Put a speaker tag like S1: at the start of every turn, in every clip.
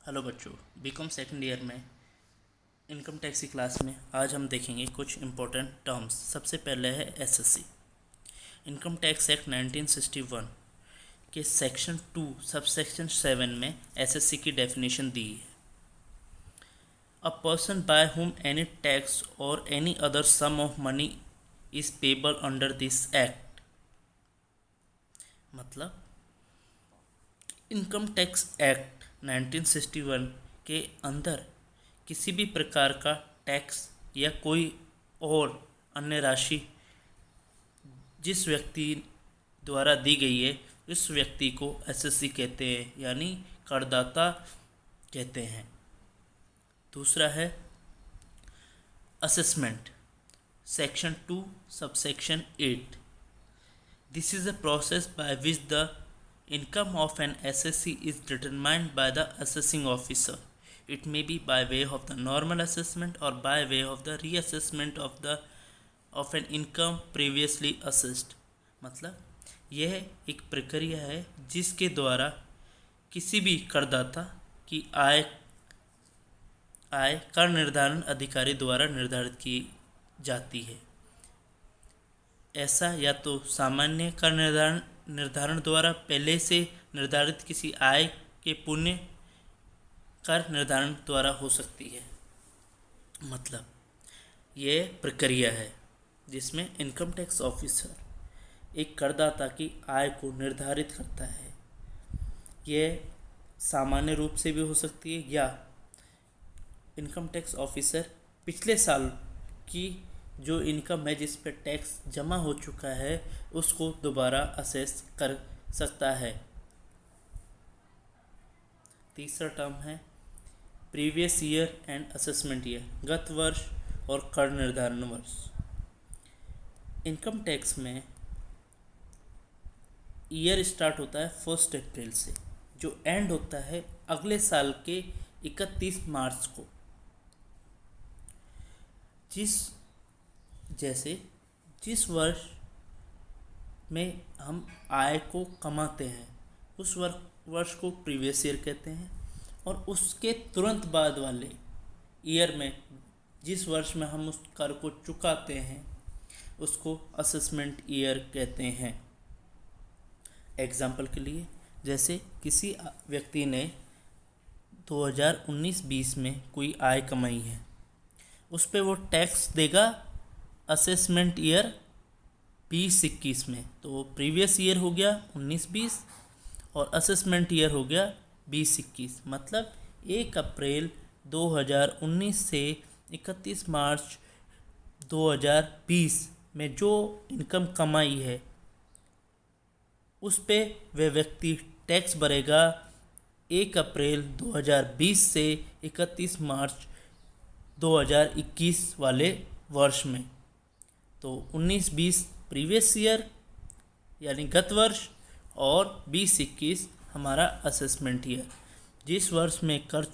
S1: Hello बच्चों, BCom second year में income tax की क्लास में आज हम देखेंगे कुछ इम्पोर्टेंट टर्म्स। सबसे पहले है एसएससी। इनकम टैक्स एक्ट 1961 के सेक्शन 2 सबसेक्शन 7 में एसएससी की डेफिनेशन दी है। A person by whom any tax और any other sum of money is payable under this act. मतलब इनकम टैक्स एक्ट 1961 के अंदर किसी भी प्रकार का टैक्स या कोई और अन्य राशि जिस व्यक्ति द्वारा दी गई है उस व्यक्ति को एसएससी कहते हैं, यानी करदाता कहते हैं। दूसरा है assessment, section 2 subsection 8। This is a process by which the income of an assessee is determined by the assessing officer. It may be by way of the normal assessment or by way of the reassessment of an income previously assessed. मतलब यह एक प्रक्रिया है जिसके द्वारा किसी भी करदाता की आय कर निर्धारण अधिकारी द्वारा निर्धारित की जाती है। ऐसा या तो सामान्य कर निर्धारण द्वारा पहले से निर्धारित किसी आय के पुण्य कर निर्धारण द्वारा हो सकती है। मतलब यह प्रक्रिया है जिसमें इनकम टैक्स ऑफिसर एक करदाता की आय को निर्धारित करता है। यह सामान्य रूप से भी हो सकती है या इनकम टैक्स ऑफिसर पिछले साल की जो इनकम है जिस पर टैक्स जमा हो चुका है उसको दोबारा असेस कर सकता है। तीसरा टर्म है previous year and assessment year, गत वर्ष और कर निर्धारण वर्ष। इनकम टैक्स में ईयर स्टार्ट होता है 1 अप्रैल से, जो एंड होता है अगले साल के 31 मार्च को। जिस वर्ष में हम आय को कमाते हैं उस वर्ष को प्रीवियस ईयर कहते हैं, और उसके तुरंत बाद वाले ईयर में जिस वर्ष में हम उस कर को चुकाते हैं उसको असेसमेंट ईयर कहते हैं। एग्जाम्पल के लिए, जैसे किसी व्यक्ति ने 2019-20 में कोई आय कमाई है, उस पर वो टैक्स देगा असेसमेंट ईयर 20-21 में। तो प्रीवियस ईयर हो गया 19-20 और असेसमेंट ईयर हो गया 20-21। मतलब 1 अप्रैल 2019 से 31 मार्च 2020 में जो इनकम कमाई है उस पे वह व्यक्ति टैक्स भरेगा 1 अप्रैल 2020 से 31 मार्च 2021 वाले वर्ष में। तो 19-20 प्रीवियस ईयर यानी गत वर्ष और 20-21 हमारा असेसमेंट ईयर। जिस वर्ष में कर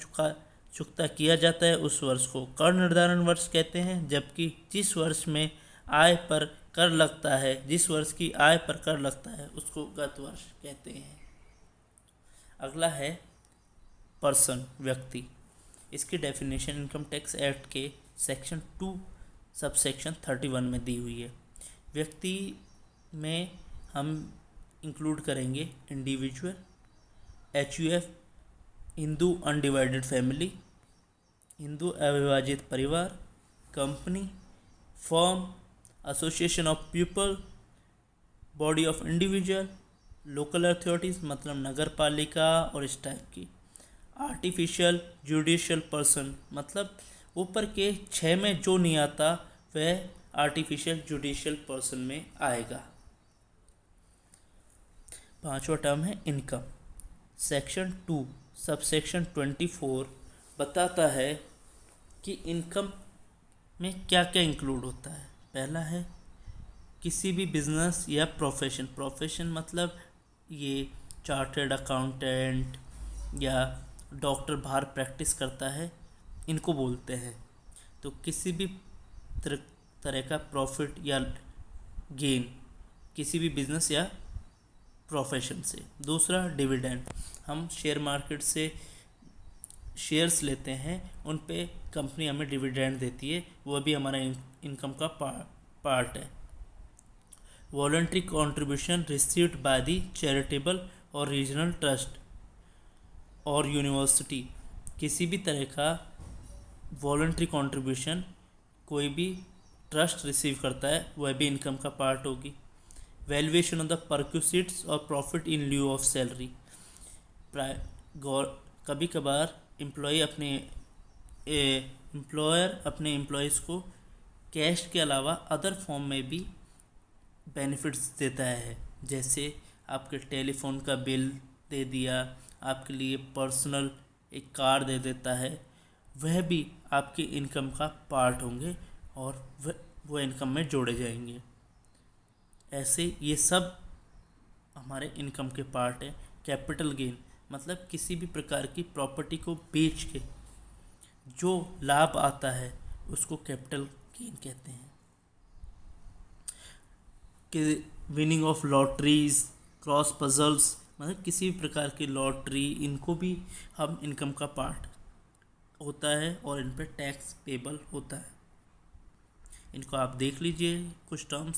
S1: चुकता किया जाता है उस वर्ष को कर निर्धारण वर्ष कहते हैं, जबकि जिस वर्ष में आय पर कर लगता है, जिस वर्ष की आय पर कर लगता है उसको गत वर्ष कहते हैं। अगला है पर्सन, व्यक्ति। इसकी डेफिनेशन इनकम टैक्स एक्ट के सेक्शन 2 सबसेक्शन 31 में दी हुई है। व्यक्ति में हम इंक्लूड करेंगे individual, HUF Hindu undivided family, Hindu अविभाजित परिवार, company, firm, association of people, body of individual, local authorities मतलब नगर पालिका और इस टाइप की, आर्टिफिशियल जुडिशियल पर्सन मतलब ऊपर के 6 में जो नहीं आता वह आर्टिफिशियल जुडिशियल पर्सन में आएगा। 5वां टर्म है इनकम। सेक्शन 2 सबसेक्शन 24 बताता है कि इनकम में क्या क्या इंक्लूड होता है। पहला है किसी भी बिजनेस या प्रोफेशन मतलब ये चार्टर्ड अकाउंटेंट या डॉक्टर बाहर प्रैक्टिस करता है, इनको बोलते हैं। तो किसी भी तरह का प्रॉफिट या गेन किसी भी बिजनेस या प्रोफेशन से। दूसरा डिविडेंड, हम शेयर मार्केट से शेयर्स लेते हैं उन पे कंपनी हमें डिविडेंड देती है, वो भी हमारा इनकम का पार्ट है। Voluntary contribution received by the charitable और रीजनल ट्रस्ट और यूनिवर्सिटी, किसी भी तरह का वॉलंटरी कंट्रीब्यूशन कोई भी ट्रस्ट रिसीव करता है वह भी इनकम का पार्ट होगी। वैल्यूएशन ऑफ द परक्यूसिट्स और profit in lieu of salary, कभी कभार एम्प्लॉयर अपने एम्प्लॉयज़ को कैश के अलावा अदर फॉर्म में भी बेनिफिट्स देता है, जैसे आपके टेलीफोन का बिल दे दिया, आपके लिए पर्सनल एक कार दे देता है, वह भी आपकी इनकम का पार्ट होंगे और वह इनकम में जोड़े जाएंगे। ऐसे ये सब हमारे इनकम के पार्ट है। कैपिटल गेन मतलब किसी भी प्रकार की प्रॉपर्टी को बेच के जो लाभ आता है उसको कैपिटल गेन कहते हैं। कि winning of lotteries, cross puzzles, मतलब किसी भी प्रकार की लॉटरी, इनको भी हम इनकम का पार्ट होता है और इन पर टैक्स पेबल होता है। इनको आप देख लीजिए कुछ टर्म्स।